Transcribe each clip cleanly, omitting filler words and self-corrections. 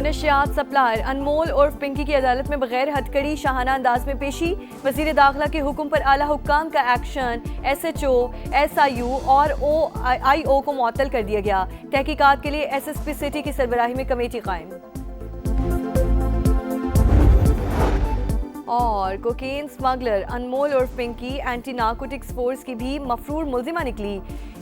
मुनशियात supplier अनमोल और पिंकी की अदालत में बगैर हथकड़ी शाहाना अंदाज में पेशी। वजीर दाखिला के हुक्म पर आला हुक्काम का एक्शन, SHO, SIU और OIO को मुअत्तल कर दिया गया। तहकीकात के लिए SSP सिटी की सरबराही में कमेटी कायम। और कोकेन स्मगलर अनमोल और पिंकी एंटी नार्कोटिक्स फोर्स की भी मफरूर मुल्जिमा निकली।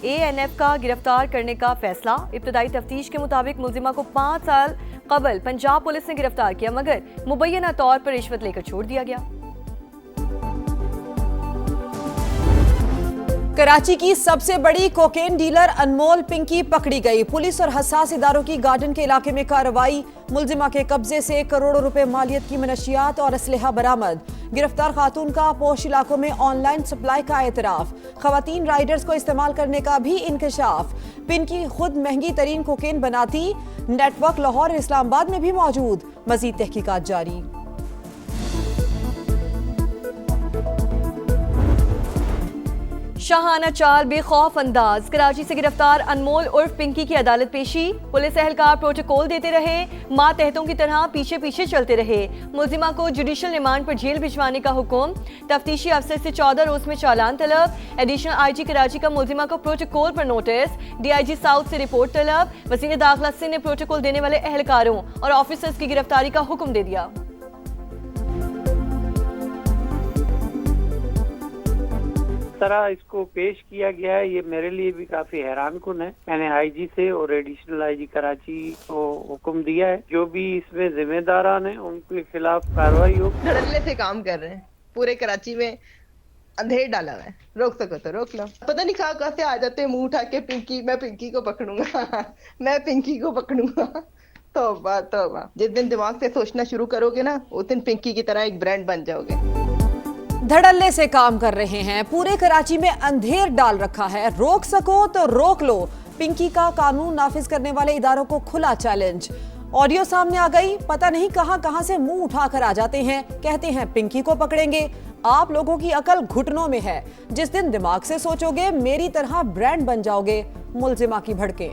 ANF का गिरफ्तार करने का फैसला। इब्तदाई तफ्तीश के मुताबिक मुल्जिमा को 5 साल कबल पंजाब पुलिस ने गिरफ्तार किया, मगर मुबैना तौर पर रिश्वत लेकर छोड़ दिया गया। कराची की सबसे बड़ी कोकेन डीलर अनमोल पिंकी पकड़ी गई। पुलिस और हसास इदारों की गार्डन के इलाके में कार्रवाई। मुल्जिमा के कब्जे से करोड़ों रुपए मालियत की मनशियात और असलहा बरामद। गिरफ्तार खातून का पोश इलाकों में ऑनलाइन सप्लाई का एतराफ। खवातीन राइडर्स को इस्तेमाल करने का भी इंकशाफ। पिंकी खुद महंगी तरीन कोकेन बनाती। नेटवर्क लाहौर और इस्लामाबाद में भी मौजूद। मजीद तहकीकात जारी। शाहाना चाल बेखौफ अंदाज। कराची से गिरफ्तार अनमोल उर्फ पिंकी की अदालत पेशी। पुलिस एहलकार प्रोटोकॉल देते रहे, मातहतों की तरह पीछे पीछे चलते रहे। मुल्जिमा को जुडिशल रिमांड पर जेल भिजवाने का हुक्म। तफ्तीशी अफसर से 14 रोज में चालान तलब। एडिशनल IG कराची का मुल्जिमा को प्रोटोकॉल पर नोटिस। DIG साउथ से रिपोर्ट तलब। वज़ीर दाखिला सिंध ने प्रोटोकॉल देने वाले एहलकारों और ऑफिसर्स की गिरफ्तारी का हुक्म दे दिया। तरह इसको पेश किया गया है, ये मेरे लिए भी काफी हैरान कुन है। मैंने IG से और एडिशनल IG कराची को हुक्म दिया है, जो भी इसमें जिम्मेदारान हैं उनके खिलाफ कार्रवाई हो। धड़ल्ले से काम कर रहे हैं, पूरे कराची में अंधेर डाला हुआ है। रोक सको तो रोक लो। पता नहीं कहाँ से आ जाते हैं मुंह उठा के, पिंकी, मैं पिंकी को पकड़ूंगा मैं पिंकी को पकड़ूंगा। तौबा तौबा, जिस दिन दिमाग से सोचना शुरू करोगे ना, उस दिन पिंकी की तरह एक ब्रांड बन जाओगे। धड़ल्ले से काम कर रहे हैं, पूरे कराची में अंधेर डाल रखा है। रोक सको तो रोक लो। पिंकी का कानून नाफिज करने वाले इदारों को खुला चैलेंज। ऑडियो सामने आ गई, पता नहीं कहां से मुंह उठाकर आ जाते हैं। कहते हैं पिंकी को पकड़ेंगे। आप लोगों की अकल घुटनों में है। जिस दिन दिमाग से सोचोगे मेरी तरह ब्रांड बन जाओगे। मुल्जिमा की भड़के।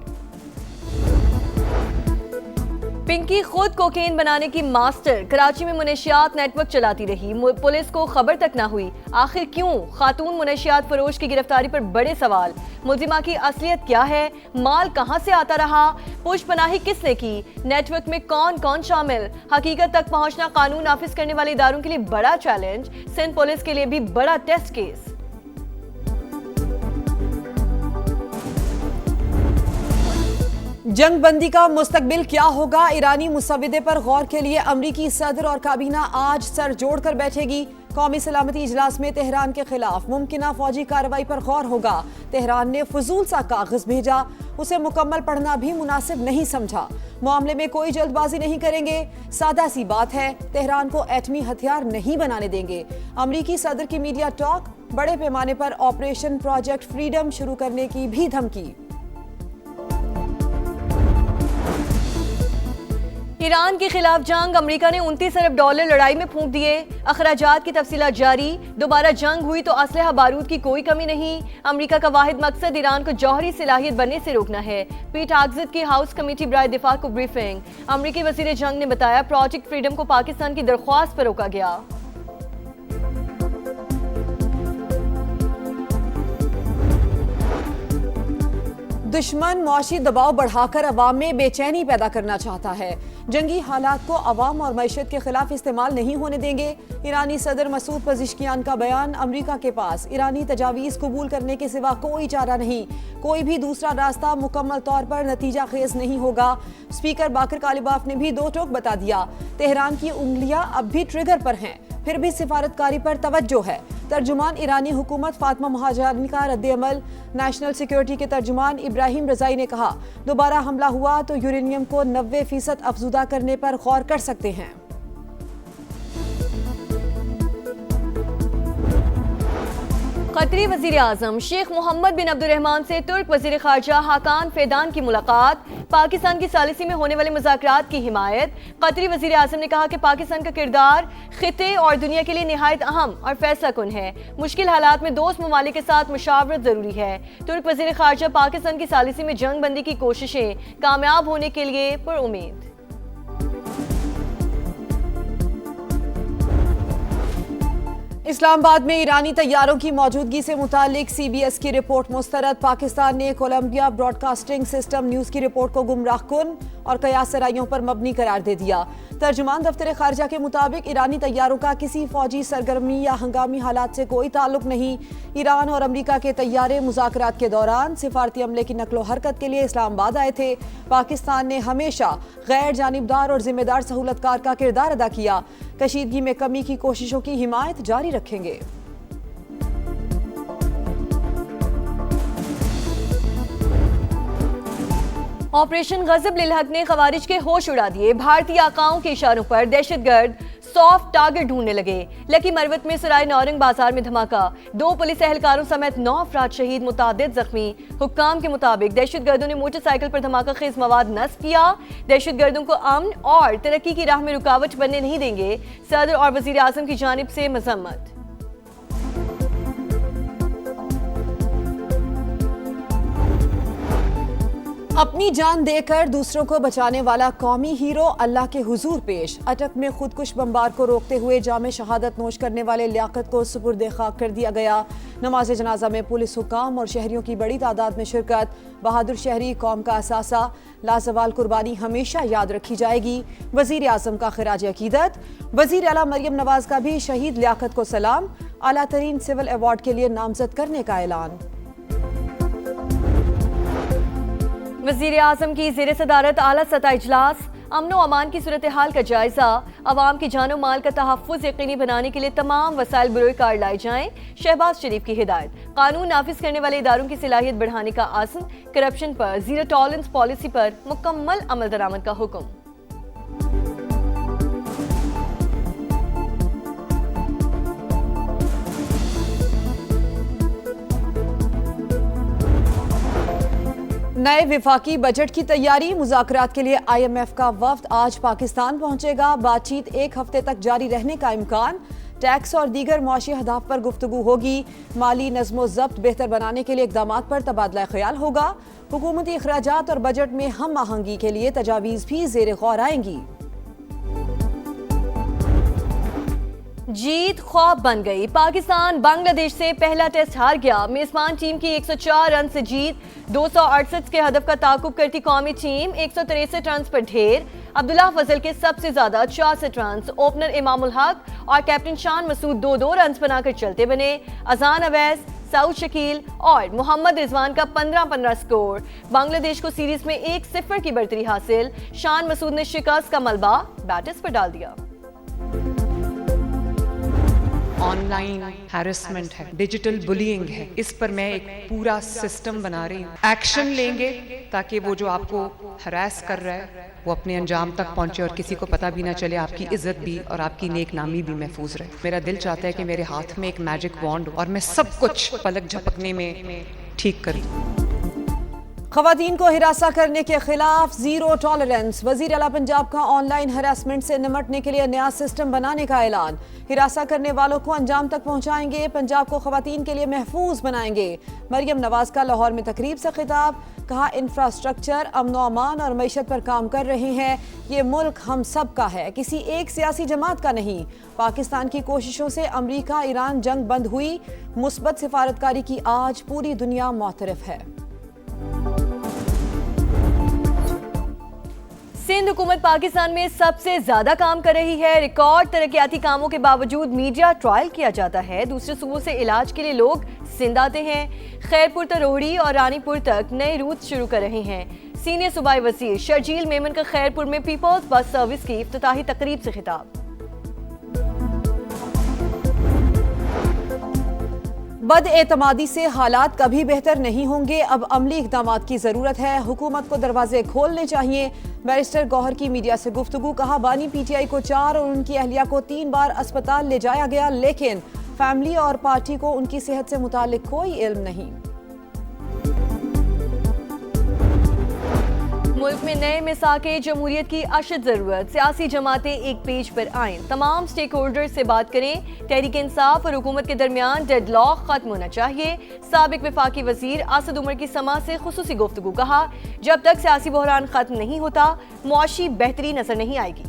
पिंकी खुद कोकेन बनाने की मास्टर। कराची में मुनशियात नेटवर्क चलाती रही, पुलिस को खबर तक ना हुई। आखिर क्यों? खातून मुनशियात फरोश की गिरफ्तारी पर बड़े सवाल। मुल्जिमा की असलियत क्या है? माल कहां से आता रहा? पुशपनाही किसने की? नेटवर्क में कौन कौन शामिल? हकीकत तक पहुंचना कानून नाफिज करने वाले इदारों के लिए बड़ा चैलेंज। सिंध पुलिस के लिए भी बड़ा टेस्ट केस। जंग बंदी का मुस्तकबिल क्या होगा? ईरानी मुसविदे पर गौर के लिए अमरीकी सदर और काबीना आज सर जोड़कर बैठेगी। कौमी सलामती इजलास में तेहरान के खिलाफ मुमकिना फौजी कार्रवाई पर गौर होगा। तेहरान ने फजूल सा कागज भेजा, उसे मुकम्मल पढ़ना भी मुनासिब नहीं समझा। मामले में कोई जल्दबाजी नहीं करेंगे, सादा सी बात है। तेहरान को एटमी हथियार नहीं बनाने देंगे। अमरीकी सदर की मीडिया टॉक, बड़े पैमाने पर ऑपरेशन प्रोजेक्ट फ्रीडम शुरू करने की भी धमकी। ईरान के खिलाफ जंग, अमेरिका ने 29 अरब डॉलर लड़ाई में फूंक दिए। अखराजात की तफसीलात जारी। दोबारा जंग हुई तो असलहा बारूद की कोई कमी नहीं। अमेरिका का वाहिद मकसद ईरान को जौहरी सलाहियत बनने से रोकना है। पीट हेगसेथ की हाउस कमेटी बराए दिफा को ब्रीफिंग। अमेरिकी वजीर जंग ने बताया प्रोजेक्ट फ्रीडम को पाकिस्तान की दरख्वास्त पर रोका गया। दुश्मन मौशी दबाव बढ़ाकर अवाम में बेचैनी पैदा करना चाहता है। जंगी हालात को अवाम और मैशत के खिलाफ इस्तेमाल नहीं होने देंगे। ईरानी सदर मसूद पज़िश्कियान का बयान। अमरीका के पास ईरानी तजावीज़ कबूल करने के सिवा कोई चारा नहीं। कोई भी दूसरा रास्ता मुकम्मल तौर पर नतीजा खेज नहीं होगा। स्पीकर बाकर कालिबाफ ने भी दो टोक बता दिया। तेहरान की उंगलियां अब भी ट्रिगर पर हैं, फिर भी सिफारतकारी पर तवज्जो है। तर्जुमान ईरानी हुकूमत फातिमा महाजानी का रद्द-ए-अमल। नेशनल सिक्योरिटी के तर्जुमान इब्राहिम रजाई ने कहा, दोबारा हमला हुआ तो यूरेनियम को 90% अफजुदा करने पर गौर कर सकते हैं। कतरी वजीर आजम शेख मोहम्मद बिन अब्दुर्रहमान से तुर्क वजीर खारजा हाकान फेदान की मुलाकात। पाकिस्तान की सालिसी में होने वाले मुज़ाकरात की हिमायत। कतरी वजीर आजम ने कहा कि पाकिस्तान का किरदार खिते और दुनिया के लिए निहायत अहम और फैसला कुन है। मुश्किल हालात में दोस्त ममालिक के साथ मुशावरत जरूरी है। तुर्क वजीर खारजा पाकिस्तान की सालिसी में जंग बंदी की कोशिशें कामयाब होने के लिए पुरुम्मीद। इस्लामाबाद में ईरानी तैयारों की मौजूदगी से मुतालिक CBS की रिपोर्ट मुस्तरद। पाकिस्तान ने कोलंबिया ब्रॉडकास्टिंग सिस्टम न्यूज़ की रिपोर्ट को गुमराहकुन और कयास रायों पर मबनी करार दे दिया। तर्जुमान दफ्तर खारजा के मुताबिक ईरानी तैयारों का किसी फौजी सरगर्मी या हंगामी हालात से कोई ताल्लुक नहीं। ईरान और अमरीका के तैयारे मुज़ाकरात के दौरान सिफारती अमले की नकलो हरकत के लिए इस्लामाबाद आए थे। पाकिस्तान ने हमेशा गैर जानिबदार और जिम्मेदार सहूलतकार का किरदार अदा किया। कशीदगी में कमी की कोशिशों की हिमायत जारी रखेंगे। ऑपरेशन गजब लिल हक ने खवारिज के होश उड़ा दिए। भारतीय आकाओं के इशारों पर दहशतगर्द सॉफ्ट टारगेट ढूंढने लगे। लकी मरवत में सराय नौरंग बाजार में धमाका, 2 पुलिस एहलकारों समेत 9 अफराद शहीद, मुतादिद जख्मी। हुक्काम के मुताबिक दहशतगर्दों ने मोटरसाइकिल पर धमाका खेज मवाद नस्ब किया। दहशतगर्दों को अमन और तरक्की की राह में रुकावट बनने नहीं देंगे। सदर और वजीर आजम की जानिब से मजम्मत। अपनी जान देकर दूसरों को बचाने वाला कौमी हीरो अल्लाह के हुजूर पेश। अटक में खुदकुश बमबार को रोकते हुए जामे शहादत नोश करने वाले लियाकत को सुपुर्द खाक कर दिया गया। नमाज जनाजा में पुलिस हुकाम और शहरियों की बड़ी तादाद में शिरकत। बहादुर शहरी कौम का असासा, लाजवाल कुर्बानी हमेशा याद रखी जाएगी। वजीर आजम का खिराज अकीदत। वजीर आला मरियम नवाज का भी शहीद लियाकत को सलाम। आला तरीन सिविल अवार्ड के लिए नामजद करने का ऐलान। वजीर आजम की ज़ेर सदारत आला सतह इजलास। अमन व अमान की सूरत हाल का जायजा। अवाम की जानो माल का तहफ़्फ़ुज़ यकीनी बनाने के लिए तमाम वसाइल बरोए कार लाए जाएं। शहबाज शरीफ की हिदायत। कानून नाफिज करने वाले इदारों की सलाहियत बढ़ाने का आज़म। करप्शन पर जीरो टॉलरेंस पॉलिसी पर मुकम्मल अमल दरामद का हुक्म। नए विफाकी बजट की तैयारी। मुज़ाकरात के लिए IMF का वफ्द आज पाकिस्तान पहुंचेगा। बातचीत 1 हफ्ते तक जारी रहने का इम्कान। टैक्स और दीगर मुआशी अहदाफ पर गुफ्तगू होगी। माली नज़्मो ज़ब्त बेहतर बनाने के लिए इक़दामात पर तबादला ख्याल होगा। हुकूमती अखराजात और बजट में हम आहंगी के लिए तजावीज़ भी ज़ेर गौर आएंगी। जीत ख्वाब बन गई। पाकिस्तान बांग्लादेश से पहला टेस्ट हार गया। मेजबान टीम की 104 रन से जीत। 268 के हदफ का ताकुब करती कौमी टीम 163 रन पर ढेर। अब्दुल्ला फजल के सबसे ज्यादा 64 रन, ओपनर इमामुल हक और कैप्टन शान मसूद 2-2 रन बनाकर चलते बने। अजान अवैस, सऊद शकील और मोहम्मद रिजवान का 15-15 स्कोर। बांग्लादेश को सीरीज में 1-0 की बढ़तरी हासिल। शान मसूद ने शिकस्त का मलबा बैटर्स पर डाल दिया। ऑनलाइन हैरेसमेंट है, डिजिटल बुलिंग है, इस पर मैं एक पूरा सिस्टम बना रही हूँ। एक्शन लेंगे ताकि वो जो आपको हरास कर रहा है वो अपने अंजाम तक पहुंचे और किसी को पता भी ना चले। आपकी इज्जत भी और आपकी नेक नामी भी महफूज रहे। मेरा दिल चाहता है कि मेरे हाथ में एक मैजिक वॉन्ड हो और मैं सब कुछ पलक झपकने में ठीक करूँ। खवातीन को हिरासा करने के खिलाफ जीरो टॉलरेंस। वजीर आला पंजाब का ऑनलाइन हरासमेंट से निमटने के लिए नया सिस्टम बनाने का ऐलान। हिरासा करने वालों को अंजाम तक पहुंचाएंगे। पंजाब को खवातीन के लिए महफूज बनाएंगे। मरियम नवाज का लाहौर में तकरीब से खिताब। कहा, इंफ्रास्ट्रक्चर, अमन व अमान और मईशत पर काम कर रहे हैं। ये मुल्क हम सब का है, किसी एक सियासी जमात का नहीं। पाकिस्तान की कोशिशों से अमरीका ईरान जंग बंद हुई। मुस्बत सिफारतकारी की आज पूरी दुनिया मुतरफ है। सिंध हुकूमत पाकिस्तान में सबसे ज्यादा काम कर रही है। रिकॉर्ड तरक्याती कामों के बावजूद मीडिया ट्रायल किया जाता है। दूसरे सूबों से इलाज के लिए लोग सिंध आते हैं। खैरपुर तो रोहड़ी और रानीपुर तक नए रूट शुरू कर रहे हैं। सीनियर सूबाई वजीर शर्जील मेमन का खैरपुर में पीपल्स बस सर्विस की इफ्तिताही तकरीब से खिताब। बदएतमादी से हालात कभी बेहतर नहीं होंगे। अब अमली इक़दामात की ज़रूरत है। हुकूमत को दरवाजे खोलने चाहिए। बैरिस्टर गौहर की मीडिया से गुफ्तगू। कहा, बानी PTI को 4 और उनकी अहलिया को 3 बार अस्पताल ले जाया गया, लेकिन फैमिली और पार्टी को उनकी सेहत से मुतालिक कोई इल्म नहीं। मुल्क में नए मिसाके जमहूरियत की अशद जरूरत। सियासी जमातें एक पेज पर आएं। तमाम स्टेक होल्डर से बात करें। तहरीक इंसाफ और हुकूमत के दरमियान डेडलॉक खत्म होना चाहिए। साबिक वफाकी वजीर असद उमर की समा से खुसूसी गुफ्तगू। कहा, जब तक सियासी बहरान खत्म नहीं होता मुआशी बेहतरी नजर नहीं आएगी।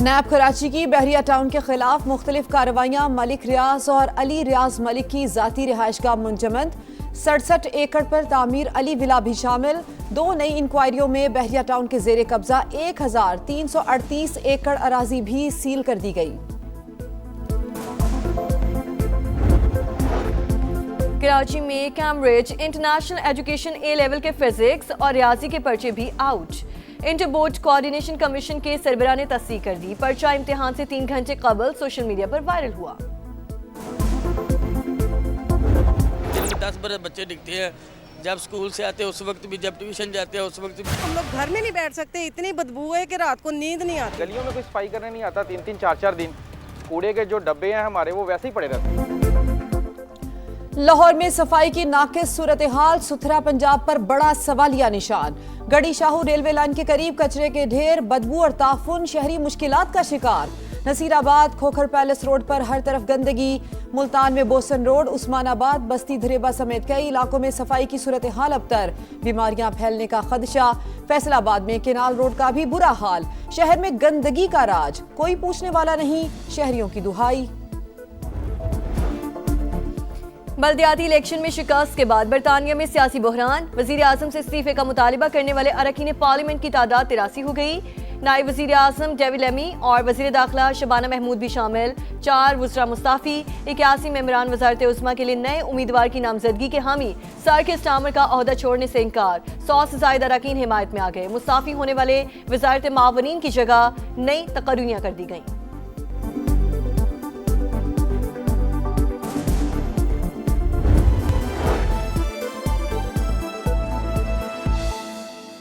नैब कराची की बहरिया टाउन के खिलाफ मुख्तलिफ कार्रवाइयाँ। मलिक रियाज और अली रियाज मलिक की जाती रिहाइशगाह मुंजमद। 67 एकड़ पर तामीर अली विला भी शामिल। 2 नई इंक्वायरियों में बहरिया टाउन के जेर कब्जा 1338 एकड़ अराजी भी सील कर दी गई। कराची में कैम्ब्रिज इंटरनेशनल एजुकेशन ए लेवल के फिजिक्स और रियाजी के पर्चे भी out. Inter board coordination commission के सरबराह ने तस्दीक कर दी। पर्चा इम्तिहान से 3 घंटे कबल सोशल मीडिया पर वायरल हुआ। 10 बच्चे दिखते हैं जब स्कूल से आते हैं उस वक्त भी, जब ट्यूशन जाते हैं उस वक्त भी। हम लोग घर में नहीं बैठ सकते, इतनी बदबू है कि रात को नींद नहीं आती। गलियों में कोई सफाई करने नहीं आता। 3-3 4-4 दिन कूड़े के जो डब्बे हैं हमारे वो वैसे ही पड़े रहते हैं। लाहौर में सफाई की नाकिस सूरत हाल। सुथरा पंजाब पर बड़ा सवालिया निशान। गढ़ी शाहू रेलवे लाइन के करीब कचरे के ढेर, बदबू और ताफुन, शहरी मुश्किलात का शिकार। नसीराबाद खोखर पैलेस रोड पर हर तरफ गंदगी। मुल्तान में बोसन रोड, उस्मानाबाद, बस्ती धरेबा समेत कई इलाकों में सफाई की सूरत हाल अबतर। बीमारियां फैलने का खदशा। फैसलाबाद में केनाल रोड का भी बुरा हाल। शहर में गंदगी का राज, कोई पूछने वाला नहीं, शहरियों की दुहाई। बल्दियाती इलेक्शन में शिकस्त के बाद बरतानिया में सियासी बहरान। वजीर आजम से इस्तीफे का मुतालिबा करने वाले अरकान पार्लियामेंट की तादाद 83 हो गई। नायब वजीर आजम डेविड लेमी और वजीर दाखिला शबाना महमूद भी शामिल। 4 वज़रा मुस्ताफ़ी। 81 मेंबरान वज़ारत उज़्मा के लिए नए उम्मीदवार की नामजदगी के हामी। सर के स्टामर का ओहदा छोड़ने से इनकार। 100 से ज़ायद अरकान हिमायत में आ गए। मुस्ताफ़ी होने वाले वज़ारत मावरीन की जगह नई तकर्रियाँ कर दी गईं।